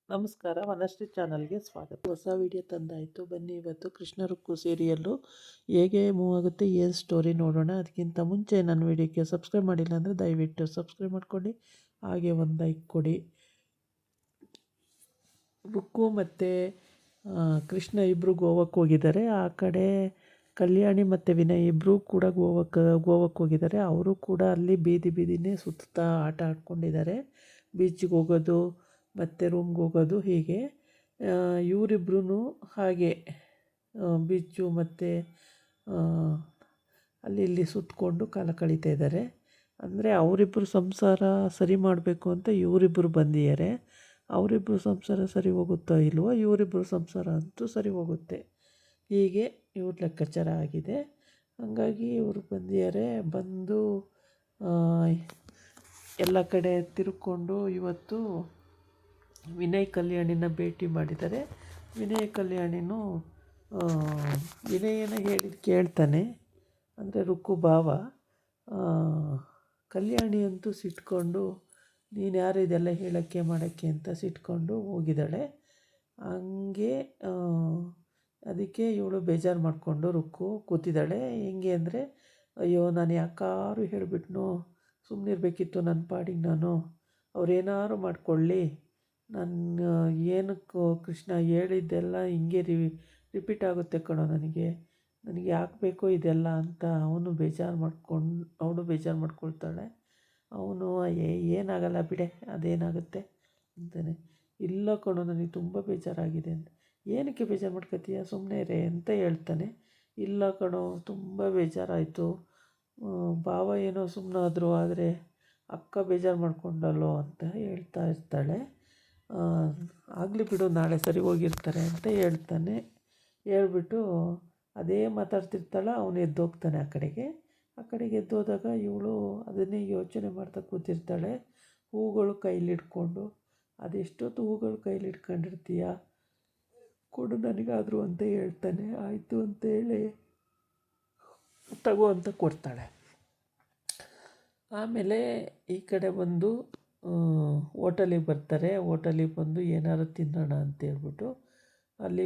ನಮಸ್ಕಾರ, ವನಶ್ರೀ ಚಾನಲ್ಗೆ ಸ್ವಾಗತ. ಹೊಸ ವಿಡಿಯೋ ತಂದಾಯಿತು. ಬನ್ನಿ ಇವತ್ತು ಕೃಷ್ಣ ರುಕ್ಕು ಸೀರಿಯಲ್ಲು ಹೇಗೆ ಮೂವ್ ಆಗುತ್ತೆ, ಏನು ಸ್ಟೋರಿ ನೋಡೋಣ. ಅದಕ್ಕಿಂತ ಮುಂಚೆ ನನ್ನ ವಿಡಿಯೋಕ್ಕೆ ಸಬ್ಸ್ಕ್ರೈಬ್ ಮಾಡಿಲ್ಲ ಅಂದರೆ ದಯವಿಟ್ಟು ಸಬ್ಸ್ಕ್ರೈಬ್ ಮಾಡ್ಕೊಂಡು ಹಾಗೆ ಒಂದು ಲೈಕ್ ಕೊಡಿ. ರುಕ್ಕು ಮತ್ತು ಕೃಷ್ಣ ಇಬ್ಬರು ಗೋವಾಕ್ಕೆ ಹೋಗಿದ್ದಾರೆ. ಆ ಕಡೆ ಕಲ್ಯಾಣಿ ಮತ್ತು ವಿನಯ್ ಇಬ್ಬರು ಕೂಡ ಗೋವಾಕ್ಕೆ ಹೋಗಿದ್ದಾರೆ. ಅವರು ಕೂಡ ಅಲ್ಲಿ ಬೀದಿನೇ ಸುತ್ತಾ ಆಟ ಆಡ್ಕೊಂಡಿದ್ದಾರೆ. ಬೀಚಿಗೆ ಹೋಗೋದು ಮತ್ತು ರೂಮ್ಗೆ ಹೋಗೋದು, ಹೀಗೆ ಇವರಿಬ್ರು ಹಾಗೆ ಬೀಚು ಮತ್ತು ಅಲ್ಲಿ ಇಲ್ಲಿ ಸುತ್ತಕೊಂಡು ಕಾಲ ಕಳೀತಾ ಇದ್ದಾರೆ. ಅಂದರೆ ಅವರಿಬ್ಬರು ಸಂಸಾರ ಸರಿ ಮಾಡಬೇಕು ಅಂತ ಇವರಿಬ್ಬರು ಬಂದಿದ್ದಾರೆ. ಅವರಿಬ್ಬರು ಸಂಸಾರ ಸರಿ ಹೋಗುತ್ತೋ ಇಲ್ವೋ, ಇವರಿಬ್ಬರು ಸಂಸಾರ ಅಂತೂ ಸರಿ ಹೋಗುತ್ತೆ, ಹೀಗೆ ಇವ್ರ ಲೆಕ್ಕಾಚಾರ ಆಗಿದೆ. ಹಾಗಾಗಿ ಇವರು ಬಂದಿದ್ದಾರೆ. ಬಂದು ಎಲ್ಲ ಕಡೆ ತಿರ್ಕೊಂಡು ಇವತ್ತು ವಿನಯ್ ಕಲ್ಯಾಣಿನ ಭೇಟಿ ಮಾಡಿದ್ದಾರೆ. ವಿನಯ್ ಕಲ್ಯಾಣಿನೂ ವಿನಯನ ಹೇಳಿದ್ದು ಕೇಳ್ತಾನೆ. ಅಂದರೆ ರುಕ್ಕು ಭಾವ. ಕಲ್ಯಾಣಿ ಅಂತೂ ಸಿಟ್ಕೊಂಡು, ನೀನು ಯಾರು ಇದೆಲ್ಲ ಹೇಳೋಕ್ಕೆ ಮಾಡೋಕ್ಕೆ ಅಂತ ಸಿಟ್ಕೊಂಡು ಹೋಗಿದ್ದಾಳೆ. ಹಂಗೆ ಅದಕ್ಕೆ ಇವಳು ಬೇಜಾರು ಮಾಡಿಕೊಂಡು ರುಕ್ಕು ಕೂತಿದ್ದಾಳೆ. ಹೆಂಗೆ ಅಂದರೆ, ಅಯ್ಯೋ ನಾನು ಯಾಕಾರು ಹೇಳಿಬಿಟ್ನೋ, ಸುಮ್ಮನಿರ್ಬೇಕಿತ್ತು ನನ್ನ ಪಾಡಿಗೆ ನಾನು, ಅವ್ರೇನಾರು ಮಾಡ್ಕೊಳ್ಳಿ, ನಾನು ಏನಕ್ಕೋ ಕೃಷ್ಣ ಹೇಳಿದ್ದೆಲ್ಲ ಹಿಂಗೆ ರಿಪೀಟ್ ಆಗುತ್ತೆ ಕಣೋ, ನನಗೆ ಯಾಕೆ ಬೇಕೋ ಇದೆಲ್ಲ ಅಂತ ಅವಳು ಬೇಜಾರು ಮಾಡ್ಕೊಳ್ತಾಳೆ. ಅವನು ಏನಾಗಲ್ಲ ಬಿಡೆ, ಅದೇನಾಗುತ್ತೆ ಅಂತಾನೆ. ಇಲ್ಲ ಕಣೋ, ನನಗೆ ತುಂಬ ಬೇಜಾರಾಗಿದೆ ಅಂತ. ಏನಕ್ಕೆ ಬೇಜಾರು ಮಾಡ್ಕೊತೀಯ, ಸುಮ್ಮನೆ ರೇ ಅಂತ ಹೇಳ್ತಾನೆ. ಇಲ್ಲ ಕಣೋ, ತುಂಬ ಬೇಜಾರಾಯಿತು, ಭಾವ ಏನೋ ಸುಮ್ಮನಾದರು, ಆದರೆ ಅಕ್ಕ ಬೇಜಾರು ಮಾಡ್ಕೊಂಡಲ್ಲೋ ಅಂತ ಹೇಳ್ತಾ ಇರ್ತಾಳೆ. ಆಗಲಿ ಬಿಡು, ನಾಳೆ ಸರಿ ಹೋಗಿರ್ತಾರೆ ಅಂತ ಹೇಳ್ತಾನೆ. ಹೇಳ್ಬಿಟ್ಟು ಅದೇ ಮಾತಾಡ್ತಿರ್ತಾಳೆ. ಅವನು ಎದ್ದೋಗ್ತಾನೆ ಆ ಕಡೆಗೆ ಎದ್ದೋದಾಗ ಇವಳು ಅದನ್ನೇ ಯೋಚನೆ ಮಾಡ್ತಾ ಕೂತಿರ್ತಾಳೆ. ಹೂಗಳು ಕೈಲಿಡ್ಕೊಂಡು, ಅದೆಷ್ಟೊತ್ತು ಹೂಗಳು ಕೈಲಿಡ್ಕೊಂಡಿರ್ತೀಯ, ಕೊಡು ನನಗಾದ್ರು ಅಂತ ಹೇಳ್ತಾನೆ. ಆಯಿತು ಅಂತೇಳಿ ತಗೋ ಅಂತ ಕೊಡ್ತಾಳೆ. ಆಮೇಲೆ ಈ ಕಡೆ ಬಂದು ಹೋಟೆಲಿಗೆ ಬರ್ತಾರೆ. ಹೋಟೆಲಿಗೆ ಬಂದು ಏನಾರು ತಿನ್ನೋಣ ಅಂತೇಳ್ಬಿಟ್ಟು ಅಲ್ಲಿ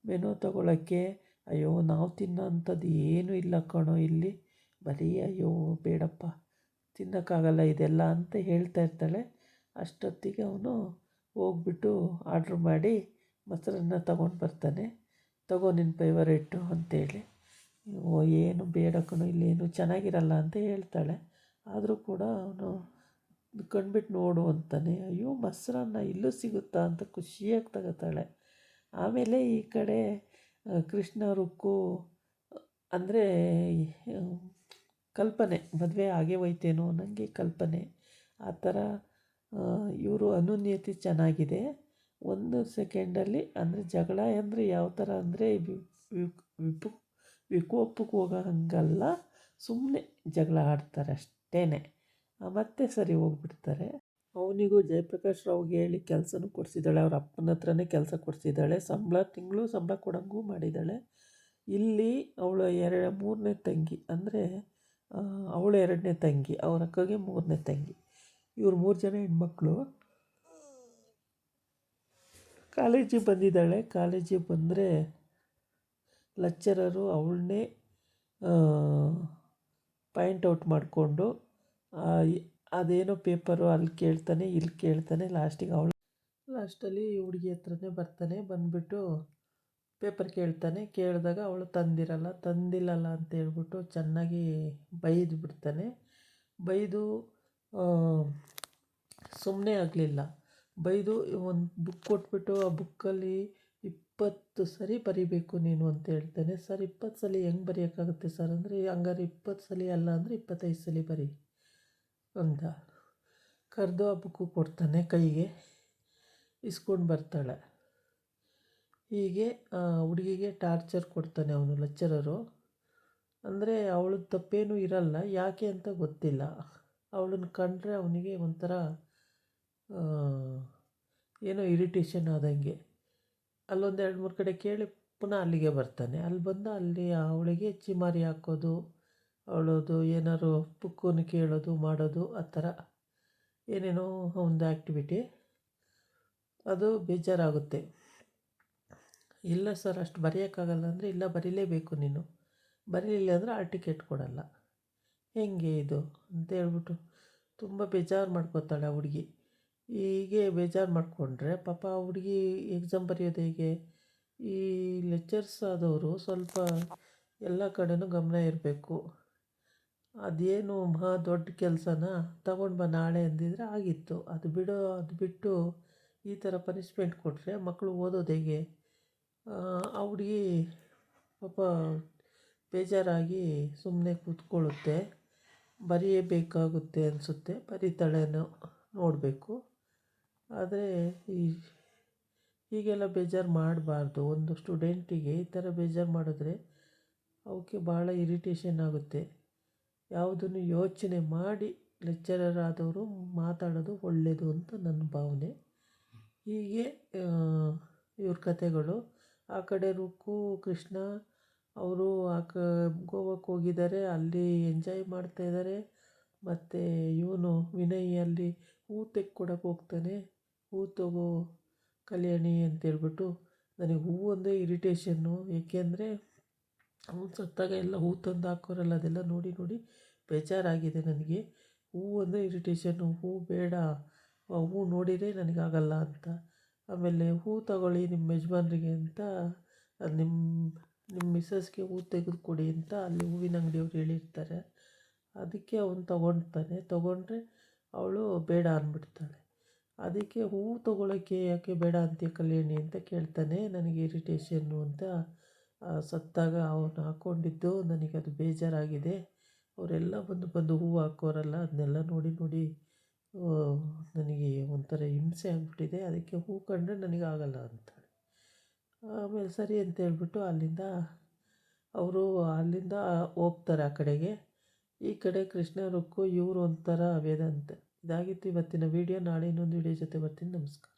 ಮೆನು ತಗೊಳ್ಳೋಕ್ಕೆ, ಅಯ್ಯೋ ನಾವು ತಿನ್ನೋ ಅಂಥದ್ದು ಏನೂ ಇಲ್ಲ ಕಣೋ ಇಲ್ಲಿ, ಬರೀ ಅಯ್ಯೋ ಬೇಡಪ್ಪ, ತಿನ್ನೋಕ್ಕಾಗಲ್ಲ ಇದೆಲ್ಲ ಅಂತ ಹೇಳ್ತಾ ಇರ್ತಾಳೆ. ಅಷ್ಟೊತ್ತಿಗೆ ಅವನು ಹೋಗ್ಬಿಟ್ಟು ಆರ್ಡ್ರ್ ಮಾಡಿ ಮೊಸರನ್ನ ತಗೊಂಡು ಬರ್ತಾನೆ. ತಗೋ ನಿನ್ನ ಫೇವರೇಟು ಅಂತೇಳಿ. ಏನು ಬೇಡ ಕಣೋ, ಇಲ್ಲೇನು ಚೆನ್ನಾಗಿರಲ್ಲ ಅಂತ ಹೇಳ್ತಾಳೆ. ಆದರೂ ಕೂಡ ಅವನು ಕಂಡ್ಬಿಟ್ಟು ನೋಡು ಅಂತಾನೆ. ಅಯ್ಯೋ ಮೊಸರನ್ನ ಇಲ್ಲೂ ಸಿಗುತ್ತಾ ಅಂತ ಖುಷಿಯಾಗಿ ತಗೋತಾಳೆ. ಆಮೇಲೆ ಈ ಕಡೆ ಕೃಷ್ಣ ರುಕ್ಕು ಅಂದರೆ ಕಲ್ಪನೆ, ಮದುವೆ ಆಗೇ ಹೋಯ್ತೇನೋ ನನಗೆ ಕಲ್ಪನೆ. ಆ ಥರ ಇವರು ಅನುನ್ಯತೆ ಚೆನ್ನಾಗಿದೆ. ಒಂದು ಸೆಕೆಂಡಲ್ಲಿ ಅಂದರೆ ಜಗಳ ಅಂದರೆ ಯಾವ ಥರ ಅಂದರೆ ವಿಕೋಪಕ್ಕೆ ಹೋಗೋ ಹಂಗಲ್ಲ, ಸುಮ್ಮನೆ ಜಗಳ ಆಡ್ತಾರೆ ಅಷ್ಟೇ, ಮತ್ತೆ ಸರಿ ಹೋಗ್ಬಿಡ್ತಾರೆ. ಅವನಿಗೂ ಜಯಪ್ರಕಾಶ್ ರಾವ್ಗೆ ಹೇಳಿ ಕೆಲಸನೂ ಕೊಡಿಸಿದ್ದಾಳೆ. ಅವ್ರ ಅಪ್ಪನ ಹತ್ರನೇ ಕೆಲಸ ಕೊಡಿಸಿದ್ದಾಳೆ. ತಿಂಗಳು ಸಂಬಳ ಕೊಡೋಂಗೂ ಮಾಡಿದ್ದಾಳೆ. ಇಲ್ಲಿ ಅವಳು ಮೂರನೇ ತಂಗಿ, ಅಂದರೆ ಅವಳು ಎರಡನೇ ತಂಗಿ, ಅವ್ರ ಅಕ್ಕಗೆ ಮೂರನೇ ತಂಗಿ. ಇವ್ರು 3 ಜನ ಹೆಣ್ಮಕ್ಳು. ಕಾಲೇಜಿಗೆ ಬಂದಿದ್ದಾಳೆ. ಕಾಲೇಜಿಗೆ ಬಂದರೆ ಲೆಕ್ಚರರು ಅವಳನ್ನೇ ಪಾಯಿಂಟ್ ಔಟ್ ಮಾಡಿಕೊಂಡು ಅದೇನೋ ಪೇಪರು ಅಲ್ಲಿ ಕೇಳ್ತಾನೆ, ಇಲ್ಲಿ ಕೇಳ್ತಾನೆ. ಲಾಸ್ಟಲ್ಲಿ ಹುಡುಗಿ ಹತ್ರನೇ ಬರ್ತಾನೆ. ಬಂದುಬಿಟ್ಟು ಪೇಪರ್ ಕೇಳ್ತಾನೆ. ಕೇಳಿದಾಗ ಅವಳು ತಂದಿಲ್ಲಲ್ಲ ಅಂತ ಹೇಳ್ಬಿಟ್ಟು ಚೆನ್ನಾಗಿ ಬೈದು ಬಿಡ್ತಾನೆ. ಬೈದು ಸುಮ್ಮನೆ ಆಗಲಿಲ್ಲ. ಬೈದು ಒಂದು ಬುಕ್ ಕೊಟ್ಬಿಟ್ಟು, ಆ ಬುಕ್ಕಲ್ಲಿ 20 ಸರಿ ಬರಿಬೇಕು ನೀನು ಅಂತ ಹೇಳ್ತಾನೆ. ಸರ್ 20 ಸಲ ಹೆಂಗೆ ಬರೆಯೋಕ್ಕಾಗುತ್ತೆ ಸರ್ ಅಂದರೆ, ಹಂಗಾರೆ 20 ಸಲ ಅಲ್ಲ ಅಂದರೆ 25 ಸಲ ಬರಿ ಅಂತ ಕರೆದು ಆ ಬುಕ್ಕು ಕೊಡ್ತಾನೆ. ಕೈಗೆ ಇಸ್ಕೊಂಡು ಬರ್ತಾಳೆ. ಹೀಗೆ ಹುಡುಗಿಗೆ ಟಾರ್ಚರ್ ಕೊಡ್ತಾನೆ ಅವನು ಲೆಕ್ಚರರು. ಅಂದರೆ ಅವಳದ್ದು ತಪ್ಪೇನೂ ಇರಲ್ಲ, ಯಾಕೆ ಅಂತ ಗೊತ್ತಿಲ್ಲ. ಅವಳನ್ನು ಕಂಡ್ರೆ ಅವನಿಗೆ ಒಂಥರ ಏನೋ ಇರಿಟೇಷನ್ ಆದಂಗೆ. ಅಲ್ಲೊಂದು 2-3 ಕಡೆ ಕೇಳಿ ಪುನಃ ಅಲ್ಲಿಗೆ ಬರ್ತಾನೆ. ಅಲ್ಲಿ ಬಂದು ಅವಳಿಗೆ ಚಿಮಾರಿ ಹಾಕೋದು, ಅವಳದು ಏನಾರು ಬುಕ್ಕನ್ನು ಕೇಳೋದು ಮಾಡೋದು, ಆ ಥರ ಏನೇನೋ ಒಂದು ಆ್ಯಕ್ಟಿವಿಟಿ. ಅದು ಬೇಜಾರಾಗುತ್ತೆ. ಇಲ್ಲ ಸರ್ ಅಷ್ಟು ಬರೆಯೋಕ್ಕಾಗಲ್ಲ ಅಂದರೆ, ಇಲ್ಲ ಬರೀಲೇಬೇಕು ನೀನು, ಬರೀಲಿಲ್ಲ ಅಂದರೆ ಆಲ್ ಟಿಕೆಟ್ ಕೊಡಲ್ಲ. ಹೆಂಗೆ ಇದು ಅಂತ ಹೇಳ್ಬಿಟ್ಟು ತುಂಬ ಬೇಜಾರು ಮಾಡ್ಕೋತಾಳೆ ಆ ಹುಡುಗಿ. ಹೀಗೆ ಬೇಜಾರು ಮಾಡಿಕೊಂಡ್ರೆ ಪಾಪ ಆ ಹುಡುಗಿ ಎಕ್ಸಾಮ್ ಬರೆಯೋದು ಹೇಗೆ? ಈ ಲೆಕ್ಚರ್ಸ್ ಆದವರು ಸ್ವಲ್ಪ ಎಲ್ಲ ಕಡೆನೂ ಗಮನ ಇರಬೇಕು. ಅದೇನು ಮಹಾ ದೊಡ್ಡ ಕೆಲಸನ ತಗೊಂಡು ಬಾ ನಾಳೆ ಅಂದಿದ್ರೆ ಆಗಿತ್ತು. ಅದು ಬಿಟ್ಟು ಈ ಥರ ಪನಿಷ್ಮೆಂಟ್ ಕೊಟ್ಟರೆ ಮಕ್ಕಳು ಓದೋದು ಹೇಗೆ? ಆ ಹುಡುಗಿ ಪಾಪ ಬೇಜಾರಾಗಿ ಸುಮ್ಮನೆ ಕೂತ್ಕೊಳ್ಳುತ್ತೆ. ಬರೆಯಬೇಕಾಗುತ್ತೆ ಅನಿಸುತ್ತೆ, ಬರೀತಾಳೇನೋ ನೋಡಬೇಕು. ಆದರೆ ಹೀಗೆಲ್ಲ ಬೇಜಾರು ಮಾಡಬಾರ್ದು. ಒಂದು ಸ್ಟೂಡೆಂಟಿಗೆ ಈ ಥರ ಬೇಜಾರು ಮಾಡಿದ್ರೆ ಅವಕ್ಕೆ ಭಾಳ ಇರಿಟೇಷನ್ ಆಗುತ್ತೆ. ಯಾವುದನ್ನು ಯೋಚನೆ ಮಾಡಿ ಲೆಕ್ಚರರ್ ಆದವರು ಮಾತಾಡೋದು ಒಳ್ಳೆಯದು ಅಂತ ನನ್ನ ಭಾವನೆ. ಹೀಗೆ ಇವ್ರ ಕಥೆಗಳು. ಆ ಕಡೆ ರುಕ್ಕು ಕೃಷ್ಣ ಅವರು ಗೋವಾಕ್ಕೆ ಹೋಗಿದ್ದಾರೆ, ಅಲ್ಲಿ ಎಂಜಾಯ್ ಮಾಡ್ತಾಯಿದ್ದಾರೆ. ಮತ್ತು ಇವನು ವಿನಯ್ ಅಲ್ಲಿ ಹೂ ತೆಕ್ಕೊಡಕ್ಕೆ ಹೋಗ್ತಾನೆ. ಹೂ ತಗೋ ಕಲ್ಯಾಣಿ ಅಂತೇಳ್ಬಿಟ್ಟು. ನನಗೆ ಹೂವು ಅಂದರೆ ಇರಿಟೇಷನ್ನು. ಏಕೆಂದರೆ ಅವನು ಸತ್ತಾಗ ಎಲ್ಲ ಹೂ ತಂದು ಹಾಕೋರಲ್ಲ, ಅದೆಲ್ಲ ನೋಡಿ ನೋಡಿ ಬೇಜಾರಾಗಿದೆ ನನಗೆ. ಹೂವು ಅಂದರೆ ಇರಿಟೇಷನ್ನು. ಹೂ ಬೇಡ, ಹೂ ನೋಡಿದರೆ ನನಗಾಗಲ್ಲ ಅಂತ. ಆಮೇಲೆ ಹೂ ತಗೊಳ್ಳಿ ನಿಮ್ಮ ಯಜಮಾನ್ರಿಗೆ ಅಂತ, ನಿಮ್ಮ ಮಿಸ್ಸಸ್ಗೆ ಹೂ ತೆಗೆದು ಕೊಡಿ ಅಂತ ಅಲ್ಲಿ ಹೂವಿನ ಅಂಗಡಿಯವ್ರು ಹೇಳಿರ್ತಾರೆ. ಅದಕ್ಕೆ ಅವನು ತೊಗೊಂಡ್ರೆ ಅವಳು ಬೇಡ ಅಂದ್ಬಿಡ್ತಾಳೆ. ಅದಕ್ಕೆ ಹೂವು ತೊಗೊಳಕ್ಕೆ ಯಾಕೆ ಬೇಡ ಅಂತೀಯ ಕಲ್ಯಾಣಿ ಅಂತ ಕೇಳ್ತಾನೆ. ನನಗೆ ಇರಿಟೇಷನ್ನು ಅಂತ. ಸತ್ತಾಗ ಅವನು ಹಾಕ್ಕೊಂಡಿದ್ದು ನನಗದು ಬೇಜಾರಾಗಿದೆ. ಅವರೆಲ್ಲ ಬಂದು ಹೂವು ಹಾಕೋರಲ್ಲ, ಅದನ್ನೆಲ್ಲ ನೋಡಿ ನೋಡಿ ನನಗೆ ಒಂಥರ ಹಿಂಸೆ ಆಗಿಬಿಟ್ಟಿದೆ. ಅದಕ್ಕೆ ಹೂ ಕಂಡ್ರೆ ನನಗಾಗಲ್ಲ ಅಂತಾಳೆ. ಆಮೇಲೆ ಸರಿ ಅಂತ ಹೇಳ್ಬಿಟ್ಟು ಅಲ್ಲಿಂದ ಹೋಗ್ತಾರೆ ಆ ಕಡೆಗೆ. ಈ ಕಡೆ ಕೃಷ್ಣ ರುಕ್ಕು ಇವರು ಒಂಥರ ವೇದಾಂತ. ಇದಾಗಿತ್ತು ಇವತ್ತಿನ ವೀಡಿಯೋ. ನಾಳೆ ಇನ್ನೊಂದು ವೀಡಿಯೋ ಜೊತೆ ಬರ್ತೀನಿ. ನಮಸ್ಕಾರ.